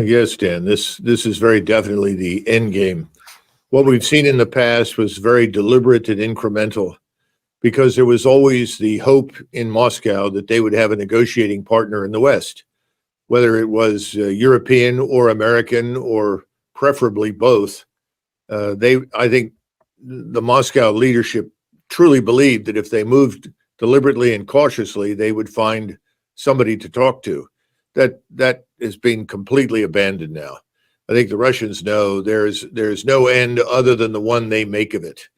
Yes, Dan, this is very definitely the end game. What we've seen in the past was very deliberate and incremental because there was always the hope in Moscow that they would have a negotiating partner in the West, whether it was European or American or preferably both. I think, the Moscow leadership truly believed that if they moved deliberately and cautiously, they would find somebody to talk to. That is being completely abandoned now. I think the Russians know there's no end other than the one they make of it.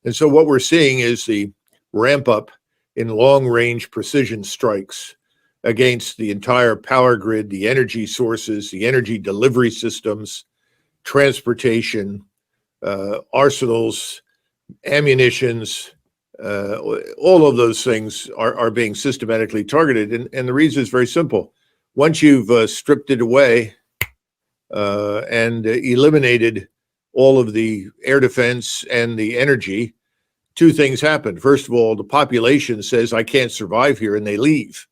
And so what we're seeing is the ramp up in long range precision strikes against the entire power grid, the energy sources, the energy delivery systems, transportation, arsenals, ammunitions, all of those things are being systematically targeted. And the reason is very simple. Once you've stripped it away and eliminated all of the air defense and the energy, two things happen. First of all, the population says, I can't survive here, and they leave.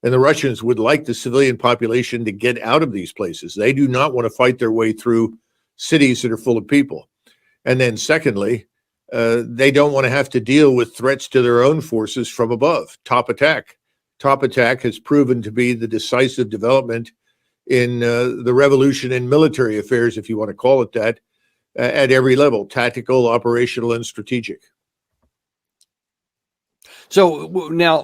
And the Russians would like the civilian population to get out of these places. They do not want to fight their way through cities that are full of people. And then secondly, they don't want to have to deal with threats to their own forces from above. Top attack. Top attack has proven to be the decisive development in the revolution in military affairs, if you want to call it that, at every level, tactical, operational, and strategic. So now,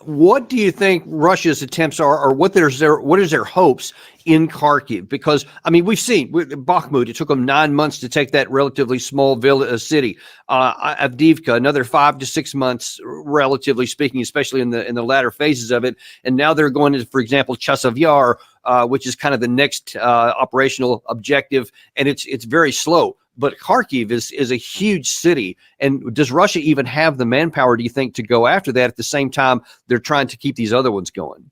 what do you think Russia's attempts are, or what is their hopes in Kharkiv? Because I mean, we've seen with Bakhmut, it took them 9 months to take that relatively small city. Avdiivka, another 5 to 6 months, relatively speaking, especially in the latter phases of it. And now they're going to, for example, Chasiv Yar, which is kind of the next operational objective, and it's very slow. But Kharkiv is a huge city. And does Russia even have the manpower, do you think, to go after that at the same time they're trying to keep these other ones going?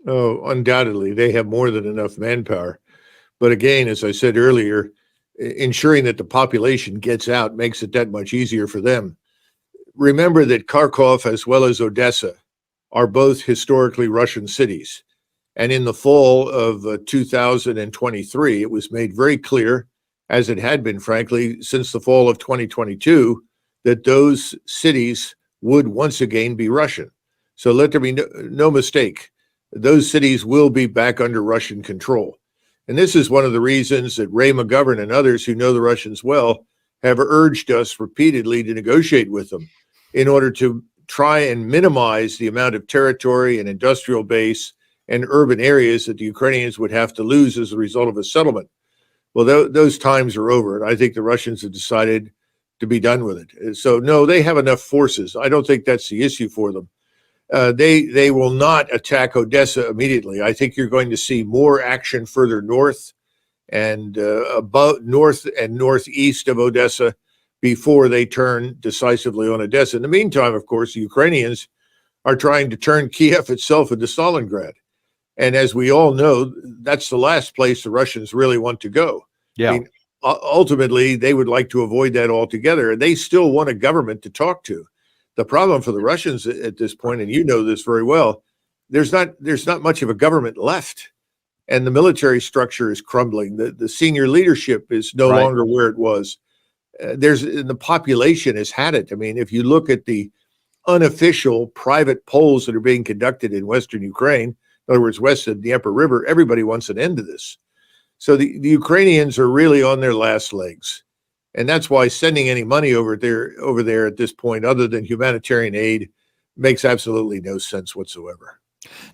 Oh, undoubtedly, they have more than enough manpower. But again, as I said earlier, ensuring that the population gets out makes it that much easier for them. Remember that Kharkov as well as Odessa are both historically Russian cities. And in the fall of 2023, it was made very clear, as it had been, frankly, since the fall of 2022, that those cities would once again be Russian. So let there be no mistake. Those cities will be back under Russian control. And this is one of the reasons that Ray McGovern and others who know the Russians well have urged us repeatedly to negotiate with them in order to try and minimize the amount of territory and industrial base and urban areas that the Ukrainians would have to lose as a result of a settlement. Well, those times are over, and I think the Russians have decided to be done with it. So, no, they have enough forces. I don't think that's the issue for them. They will not attack Odessa immediately. I think you're going to see more action further north and above north and northeast of Odessa before they turn decisively on Odessa. In the meantime, of course, the Ukrainians are trying to turn Kiev itself into Stalingrad. And as we all know, that's the last place the Russians really want to go. Yeah. I mean, ultimately, they would like to avoid that altogether. And they still want a government to talk to. The problem for the Russians at this point, and you know this very well, there's not much of a government left. And the military structure is crumbling. The senior leadership is no longer where it was. The population has had it. I mean, if you look at the unofficial private polls that are being conducted in Western Ukraine, in other words, west of the Dnieper River, everybody wants an end to this. So the Ukrainians are really on their last legs. And that's why sending any money over there at this point, other than humanitarian aid, makes absolutely no sense whatsoever.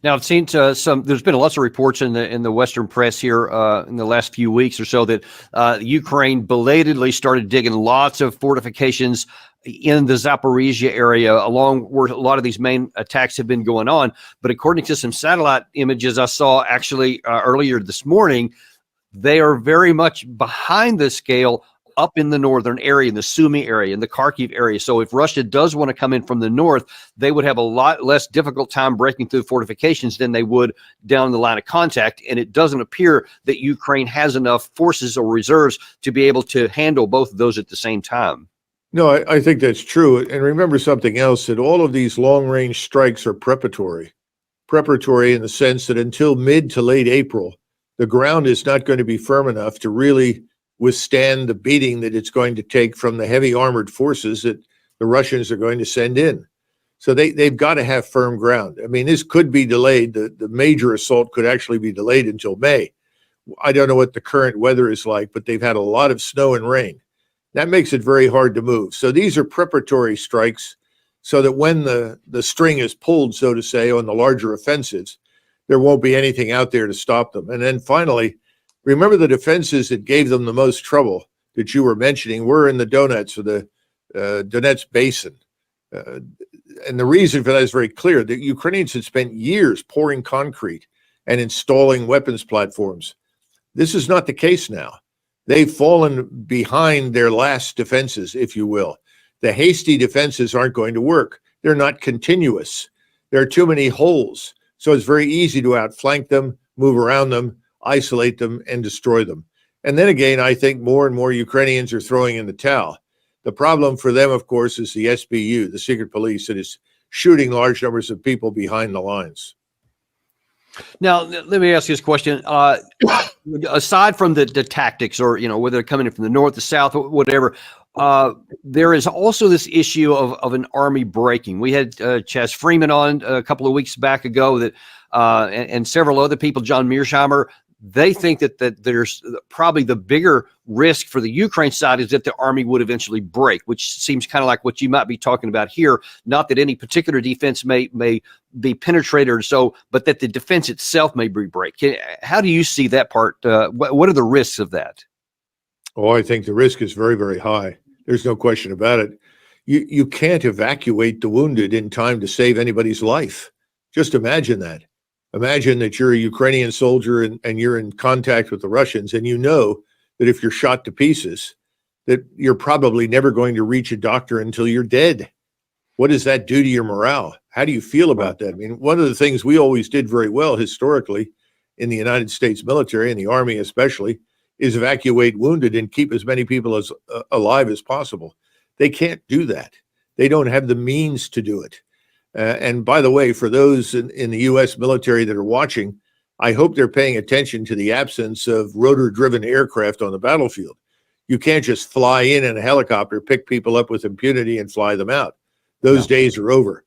Now, I've seen there's been lots of reports in the Western press here in the last few weeks or so that Ukraine belatedly started digging lots of fortifications in the Zaporizhia area, along where a lot of these main attacks have been going on. But according to some satellite images I saw actually earlier this morning, they are very much behind the scale up in the northern area, in the Sumy area, in the Kharkiv area. So if Russia does want to come in from the north, they would have a lot less difficult time breaking through fortifications than they would down the line of contact. And it doesn't appear that Ukraine has enough forces or reserves to be able to handle both of those at the same time. No, I think that's true. And remember something else, that all of these long-range strikes are preparatory in the sense that until mid to late April, the ground is not going to be firm enough to really withstand the beating that it's going to take from the heavy armored forces that the Russians are going to send in. So they've got to have firm ground. I mean, this could be delayed. The major assault could actually be delayed until May. I don't know what the current weather is like, but they've had a lot of snow and rain. That makes it very hard to move. So these are preparatory strikes so that when the string is pulled, so to say, on the larger offensives, there won't be anything out there to stop them. And then finally, remember the defenses that gave them the most trouble that you were mentioning were in the Donets or the Donetsk Basin. And the reason for that is very clear. The Ukrainians had spent years pouring concrete and installing weapons platforms. This is not the case now. They've fallen behind their last defenses, if you will. The hasty defenses aren't going to work. They're not continuous. There are too many holes. So it's very easy to outflank them, move around them, isolate them, and destroy them. And then again, I think more and more Ukrainians are throwing in the towel. The problem for them, of course, is the SBU, the secret police, that is shooting large numbers of people behind the lines. Now, let me ask you this question. Aside from the tactics, or whether they're coming in from the north, the south, whatever, there is also this issue of an army breaking. We had Chaz Freeman on a couple of weeks back ago that, and several other people, John Mearsheimer. They think that there's probably the bigger risk for the Ukraine side is that the army would eventually break, which seems kind of like what you might be talking about here. Not that any particular defense may be penetrated or so, but that the defense itself may be break. How do you see that part? What are the risks of that? Oh, I think the risk is very, very high. There's no question about it. You can't evacuate the wounded in time to save anybody's life. Just imagine that. Imagine that you're a Ukrainian soldier and you're in contact with the Russians, and you know that if you're shot to pieces, that you're probably never going to reach a doctor until you're dead. What does that do to your morale? How do you feel about that? I mean, one of the things we always did very well historically in the United States military, and the Army especially, is evacuate wounded and keep as many people as alive as possible. They can't do that. They don't have the means to do it. And by the way, for those in the U.S. military that are watching, I hope they're paying attention to the absence of rotor-driven aircraft on the battlefield. You can't just fly in a helicopter, pick people up with impunity, and fly them out. Those days are over.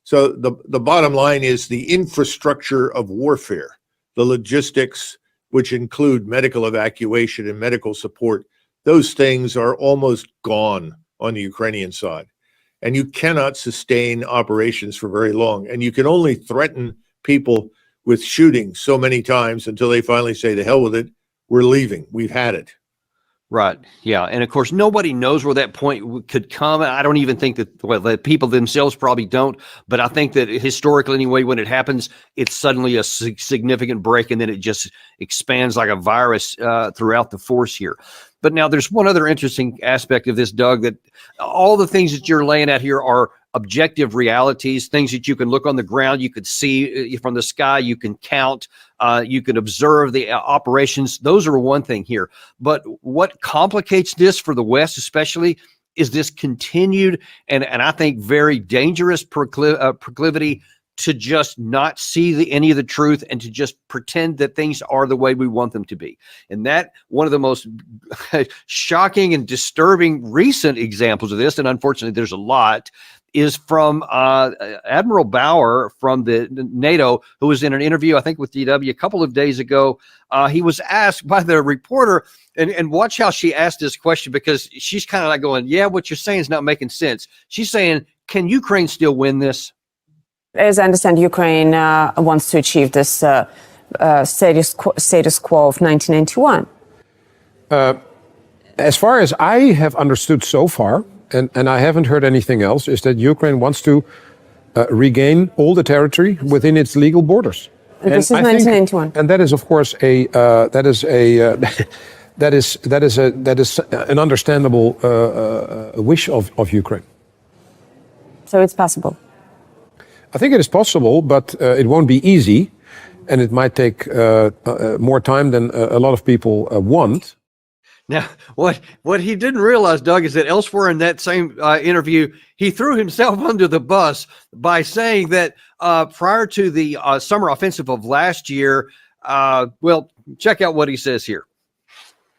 So the bottom line is the infrastructure of warfare, the logistics, which include medical evacuation and medical support, those things are almost gone on the Ukrainian side. And you cannot sustain operations for very long. And you can only threaten people with shooting so many times until they finally say, to hell with it, we're leaving. We've had it. Right. Yeah. And of course, nobody knows where that point could come. I don't even think that, well, the people themselves probably don't, but I think that historically anyway, when it happens, it's suddenly a significant break, and then it just expands like a virus throughout the force here. But now there's one other interesting aspect of this, Doug, that all the things that you're laying out here are objective realities, things that you can look on the ground, you could see from the sky, you can count, you can observe the operations. Those are one thing here. But what complicates this for the West especially is this continued and I think very dangerous proclivity to just not see any of the truth and to just pretend that things are the way we want them to be. And that one of the most shocking and disturbing recent examples of this, and unfortunately there's a lot, is from Admiral Bauer from the NATO, who was in an interview, I think, with DW a couple of days ago. He was asked by the reporter, and watch how she asked this question, because she's kind of like going, yeah, what you're saying is not making sense. She's saying, can Ukraine still win this? As I understand, Ukraine wants to achieve this status quo of 1991. As far as I have understood so far, and I haven't heard anything else, is that Ukraine wants to regain all the territory within its legal borders. And this is 1991, and that is, of course, that is an understandable wish of Ukraine. So it's possible. I think it is possible, but it won't be easy, and it might take more time than a lot of people want. Now, what he didn't realize, Doug, is that elsewhere in that same interview, he threw himself under the bus by saying that prior to the summer offensive of last year, Well, check out what he says here.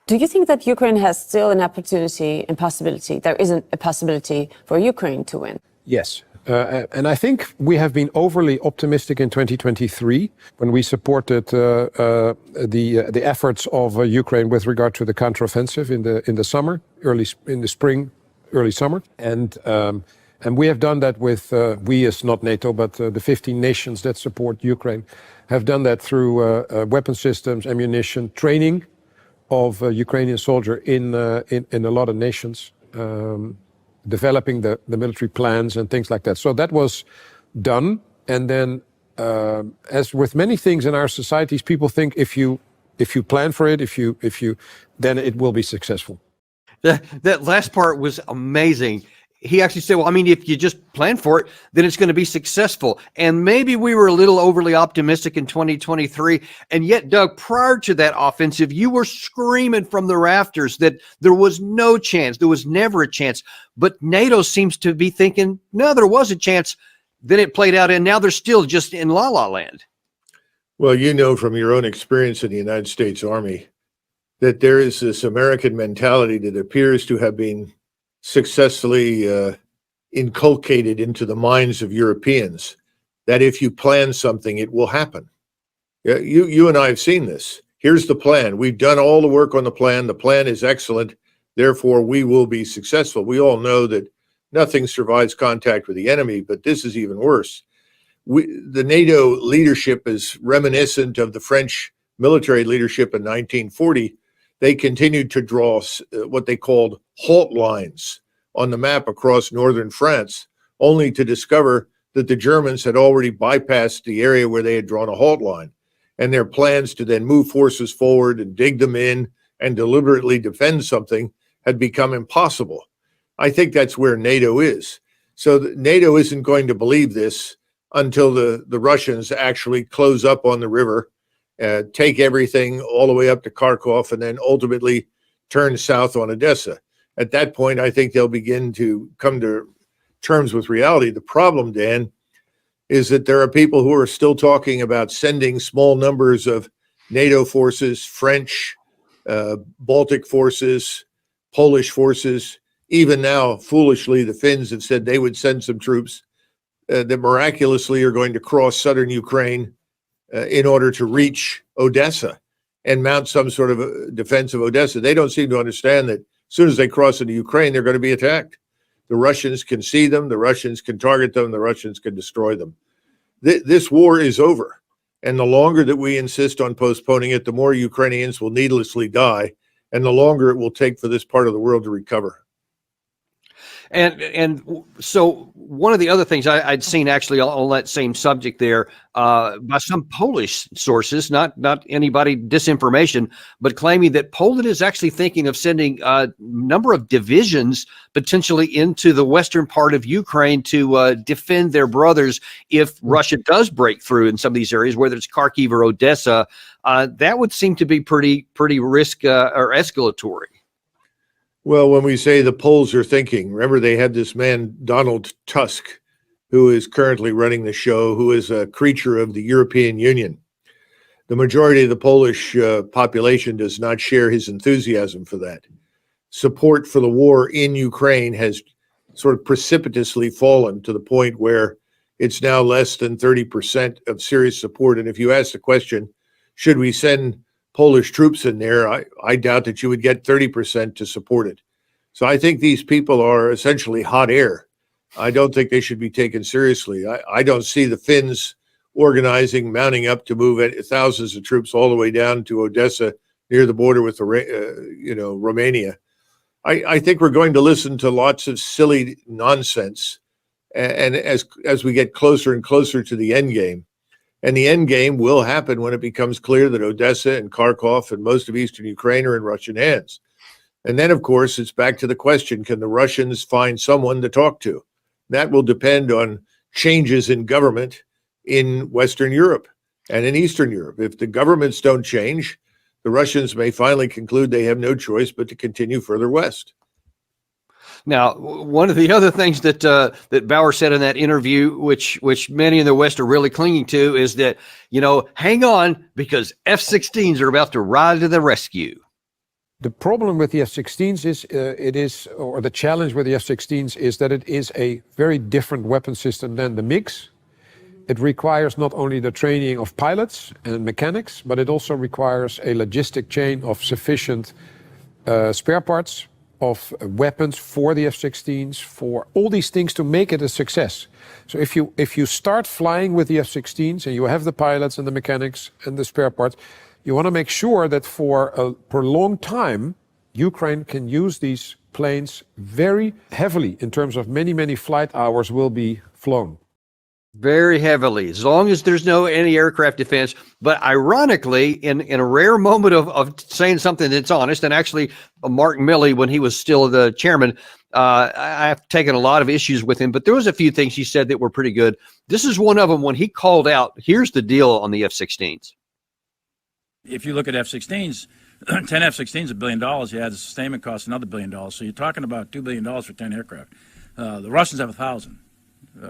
Do you think that Ukraine has still an opportunity and possibility? There isn't a possibility for Ukraine to win. Yes. And I think we have been overly optimistic in 2023 when we supported the efforts of Ukraine with regard to the counteroffensive in the summer, in the spring, early summer, and we have done that with we as not NATO, but the 15 nations that support Ukraine have done that through weapon systems, ammunition, training of Ukrainian soldier in a lot of nations. Developing the military plans and things like that. So that was done. And then, as with many things in our societies, people think if you plan for it, then it will be successful. That last part was amazing. He actually said, well, I mean, if you just plan for it, then it's going to be successful. And maybe we were a little overly optimistic in 2023. And yet, Doug, prior to that offensive, you were screaming from the rafters that there was no chance. There was never a chance. But NATO seems to be thinking, no, there was a chance. Then it played out, and now they're still just in la-la land. Well, you know from your own experience in the United States Army that there is this American mentality that appears to have been successfully inculcated into the minds of Europeans, that if you plan something, it will happen. Yeah, you and I have seen this. Here's the plan. We've done all the work on the plan. The plan is excellent. Therefore, we will be successful. We all know that nothing survives contact with the enemy, but this is even worse. The NATO leadership is reminiscent of the French military leadership in 1940. They continued to draw what they called halt lines on the map across northern France, only to discover that the Germans had already bypassed the area where they had drawn a halt line. And their plans to then move forces forward and dig them in and deliberately defend something had become impossible. I think that's where NATO is. So NATO isn't going to believe this until the Russians actually close up on the river, take everything all the way up to Kharkov, and then ultimately turn south on Odessa. At that point, I think they'll begin to come to terms with reality. The problem, Dan, is that there are people who are still talking about sending small numbers of NATO forces, French, Baltic forces, Polish forces. Even now, foolishly, the Finns have said they would send some troops that miraculously are going to cross southern Ukraine in order to reach Odessa and mount some sort of a defense of Odessa. They don't seem to understand that as soon as they cross into Ukraine, they're going to be attacked. The Russians can see them, the Russians can target them, the Russians can destroy them. This war is over. And the longer that we insist on postponing it, the more Ukrainians will needlessly die, and the longer it will take for this part of the world to recover. And so one of the other things I'd seen actually on that same subject there by some Polish sources, not anybody disinformation, but claiming that Poland is actually thinking of sending a number of divisions potentially into the western part of Ukraine to defend their brothers if Russia does break through in some of these areas, whether it's Kharkiv or Odessa. That would seem to be pretty risk or escalatory. Well, when we say the Poles are thinking, remember they had this man, Donald Tusk, who is currently running the show, who is a creature of the European Union. The majority of the Polish population does not share his enthusiasm for that. Support for the war in Ukraine has sort of precipitously fallen to the point where it's now less than 30% of serious support. And if you ask the question, should we send Polish troops in there, I doubt that you would get 30% to support it. So I think these people are essentially hot air. I don't think they should be taken seriously. I don't see the Finns organizing, mounting up to move thousands of troops all the way down to Odessa near the border with Romania. I think we're going to listen to lots of silly nonsense, and as we get closer and closer to the end game. And the end game will happen when it becomes clear that Odessa and Kharkov and most of eastern Ukraine are in Russian hands. And then, of course, it's back to the question, can the Russians find someone to talk to? That will depend on changes in government in Western Europe and in Eastern Europe. If the governments don't change, the Russians may finally conclude they have no choice but to continue further west. Now, one of the other things that that Bauer said in that interview, which many in the West are really clinging to, is that, hang on, because F-16s are about to ride to the rescue. The problem with the F-16s is, or the challenge with the F-16s is that it is a very different weapon system than the MiGs. It requires not only the training of pilots and mechanics, but it also requires a logistic chain of sufficient spare parts, of weapons for the F-16s, for all these things to make it a success. So if you start flying with the F-16s and you have the pilots and the mechanics and the spare parts, you want to make sure that for a prolonged time, Ukraine can use these planes very heavily in terms of many, many flight hours will be flown. Very heavily, as long as there's no anti-aircraft defense. But ironically, in a rare moment of saying something that's honest, and actually Mark Milley, when he was still the chairman, I've taken a lot of issues with him, but there was a few things he said that were pretty good. This is one of them when he called out, here's the deal on the F-16s. If you look at F-16s, 10 F-16s, $1 billion. You add the sustainment cost, another $1 billion. So you're talking about $2 billion for 10 aircraft. The Russians have 1,000.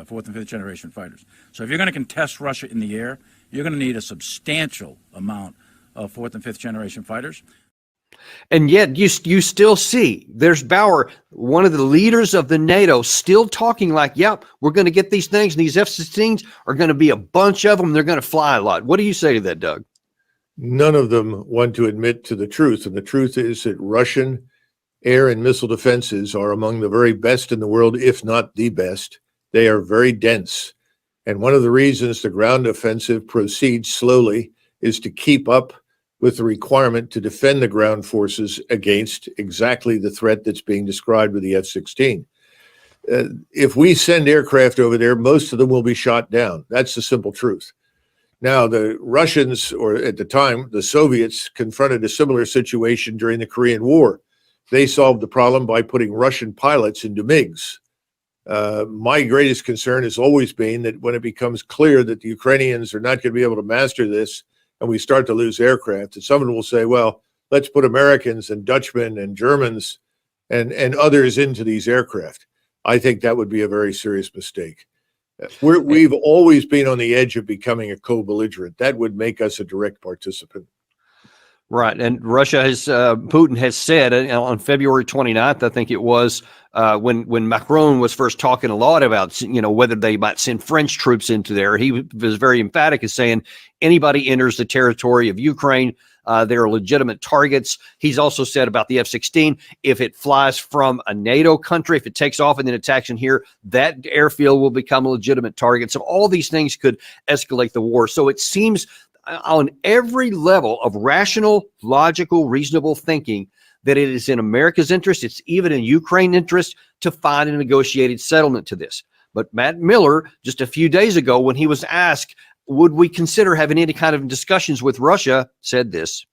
Fourth and fifth generation fighters. So if you're going to contest Russia in the air, you're going to need a substantial amount of fourth and fifth generation fighters. And yet you still see there's Bauer, one of the leaders of the NATO, still talking like, yep, we're going to get these things, and these F-16s are going to be a bunch of them. They're going to fly a lot. What do you say to that, Doug? None of them want to admit to the truth. And the truth is that Russian air and missile defenses are among the very best in the world, if not the best. They are very dense. And one of the reasons the ground offensive proceeds slowly is to keep up with the requirement to defend the ground forces against exactly the threat that's being described with the F-16. If we send aircraft over there, most of them will be shot down. That's the simple truth. Now, the Russians, or at the time, the Soviets, confronted a similar situation during the Korean War. They solved the problem by putting Russian pilots into MiGs. My greatest concern has always been that when it becomes clear that the Ukrainians are not going to be able to master this and we start to lose aircraft, that someone will say, well, let's put Americans and Dutchmen and Germans and others into these aircraft. I think that would be a very serious mistake. We've always been on the edge of becoming a co-belligerent. That would make us a direct participant. Right. And Russia has, Putin has said on February 29th, I think it was, when Macron was first talking a lot about, whether they might send French troops into there, he was very emphatic in saying anybody enters the territory of Ukraine, they're legitimate targets. He's also said about the F-16, if it flies from a NATO country, if it takes off and then attacks in here, that airfield will become a legitimate target. So all these things could escalate the war. So it seems on every level of rational, logical, reasonable thinking that it is in America's interest, it's even in Ukraine's interest to find a negotiated settlement to this. But Matt Miller, just a few days ago, when he was asked, would we consider having any kind of discussions with Russia, said this.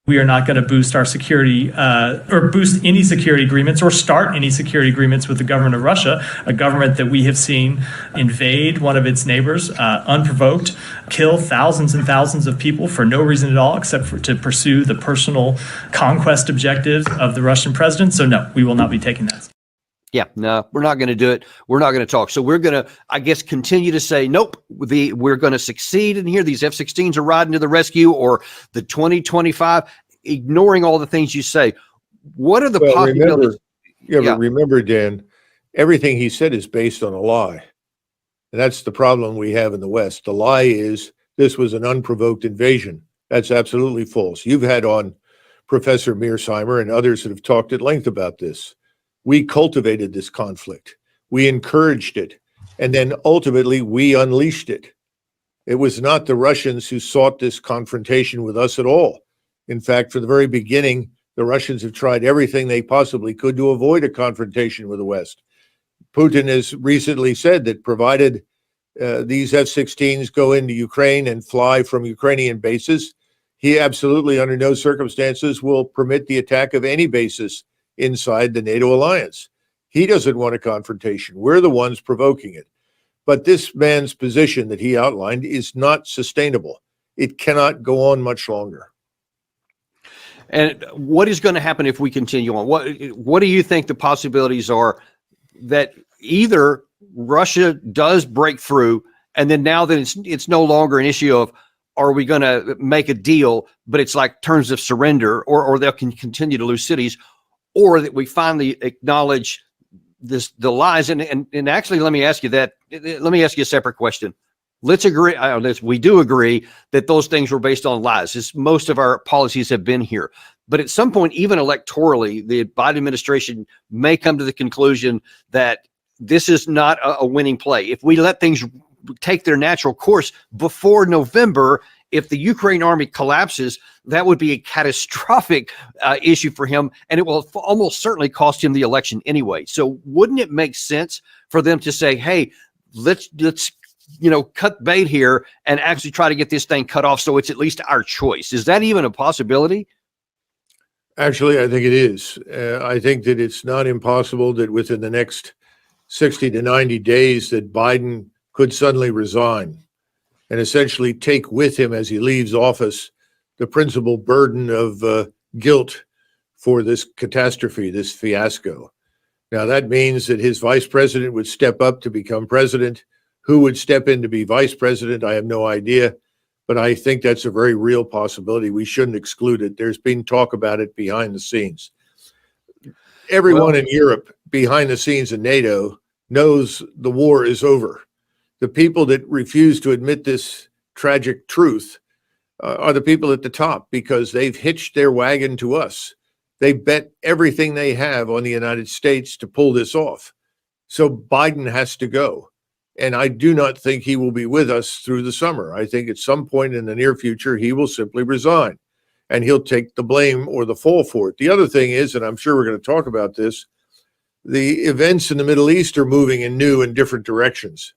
We are not going to boost our security or boost any security agreements or start any security agreements with the government of Russia, a government that we have seen invade one of its neighbors unprovoked, kill thousands and thousands of people for no reason at all except to pursue the personal conquest objectives of the Russian president. So no, we will not be taking that. Yeah, no, we're not going to do it. We're not going to talk. So we're going to, I guess, continue to say, nope, we're going to succeed in here. These F-16s are riding to the rescue, or the 2025, ignoring all the things you say. What are the possibilities? But remember, Dan, everything he said is based on a lie. And that's the problem we have in the West. The lie is this was an unprovoked invasion. That's absolutely false. You've had on Professor Mearsheimer and others that have talked at length about this. We cultivated this conflict. We encouraged it. And then ultimately we unleashed it. It was not the Russians who sought this confrontation with us at all. In fact, from the very beginning, the Russians have tried everything they possibly could to avoid a confrontation with the West. Putin has recently said that provided these F-16s go into Ukraine and fly from Ukrainian bases, he absolutely under no circumstances will permit the attack of any bases inside the NATO alliance. He doesn't want a confrontation. We're the ones provoking it. But this man's position that he outlined is not sustainable. It cannot go on much longer. And what is going to happen if we continue on? What do you think the possibilities are that either Russia does break through, and then now that it's no longer an issue of are we going to make a deal, but it's like terms of surrender, or they'll continue to lose cities, or that we finally acknowledge the lies. And actually, let me ask you a separate question. Let's agree. We do agree that those things were based on lies. As most of our policies have been here. But at some point, even electorally, the Biden administration may come to the conclusion that this is not a winning play. If we let things take their natural course before November, if the Ukraine army collapses, that would be a catastrophic issue for him, and it will almost certainly cost him the election anyway. So wouldn't it make sense for them to say, hey, let's cut bait here and actually try to get this thing cut off so it's at least our choice? Is that even a possibility? Actually, I think it is. I think that it's not impossible that within the next 60 to 90 days that Biden could suddenly resign and essentially take with him as he leaves office the principal burden of guilt for this catastrophe, this fiasco. Now, that means that his vice president would step up to become president. Who would step in to be vice president? I have no idea, but I think that's a very real possibility. We shouldn't exclude it. There's been talk about it behind the scenes. Everyone in Europe behind the scenes in NATO knows the war is over. The people that refuse to admit this tragic truth are the people at the top because they've hitched their wagon to us. They bet everything they have on the United States to pull this off. So Biden has to go. And I do not think he will be with us through the summer. I think at some point in the near future, he will simply resign and he'll take the blame or the fall for it. The other thing is, and I'm sure we're going to talk about this, the events in the Middle East are moving in new and different directions.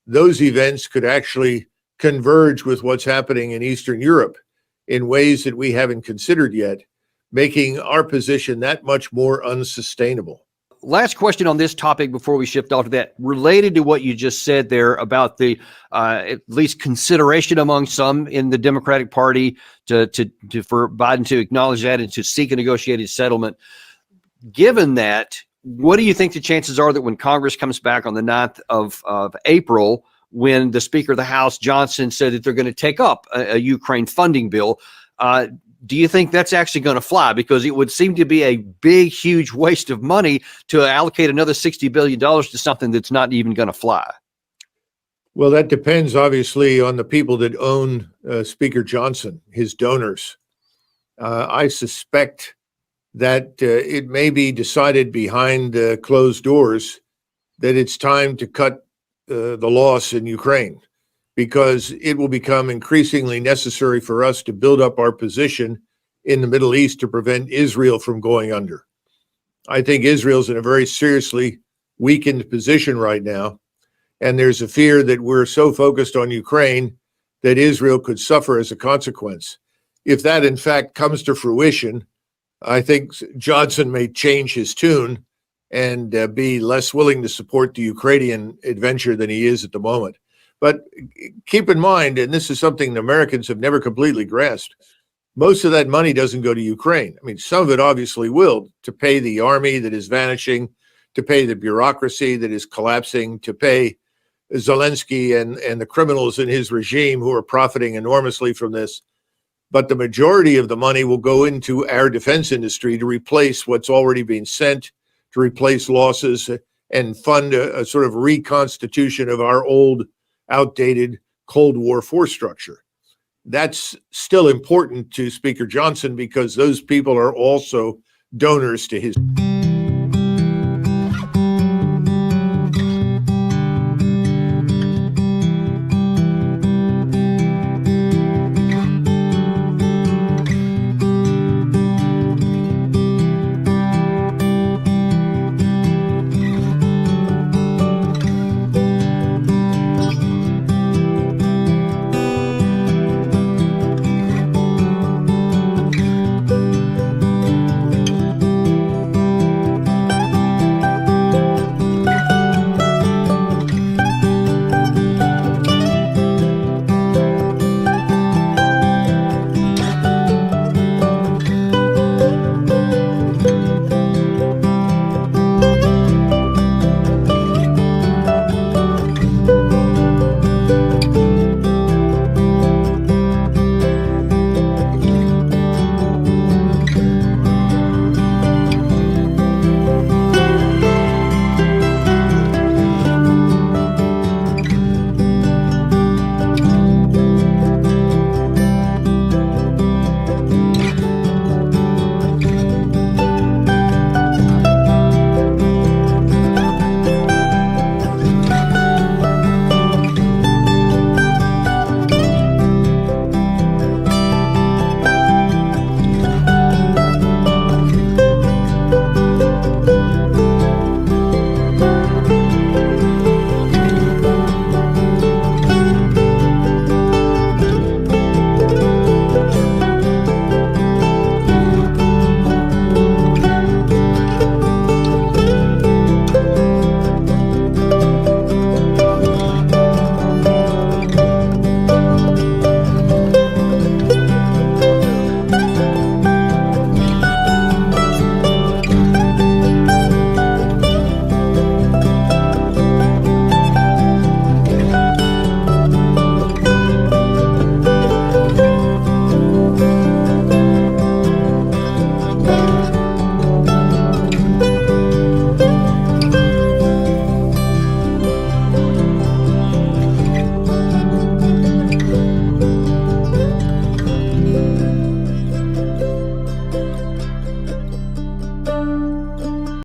Those events could actually converge with what's happening in Eastern Europe in ways that we haven't considered yet, making our position that much more unsustainable. Last question on this topic before we shift off to that, related to what you just said there about the at least consideration among some in the Democratic Party for Biden to acknowledge that and to seek a negotiated settlement. Given that, what do you think the chances are that when Congress comes back on the 9th of April, when the Speaker of the House, Johnson, said that they're going to take up a Ukraine funding bill, do you think that's actually going to fly? Because it would seem to be a big, huge waste of money to allocate another $60 billion to something that's not even going to fly. Well, that depends, obviously, on the people that own Speaker Johnson, his donors. I suspect that it may be decided behind closed doors that it's time to cut the loss in Ukraine, because it will become increasingly necessary for us to build up our position in the Middle East to prevent Israel from going under. I think Israel's in a very seriously weakened position right now, and there's a fear that we're so focused on Ukraine that Israel could suffer as a consequence. If that, in fact, comes to fruition, I think Johnson may change his tune and be less willing to support the Ukrainian adventure than he is at the moment. But keep in mind, and this is something the Americans have never completely grasped, most of that money doesn't go to Ukraine. I mean, some of it obviously will, to pay the army that is vanishing, to pay the bureaucracy that is collapsing, to pay Zelensky and the criminals in his regime who are profiting enormously from this. But the majority of the money will go into our defense industry to replace what's already been sent, to replace losses, and fund a sort of reconstitution of our old, outdated Cold War force structure. That's still important to Speaker Johnson because those people are also donors to his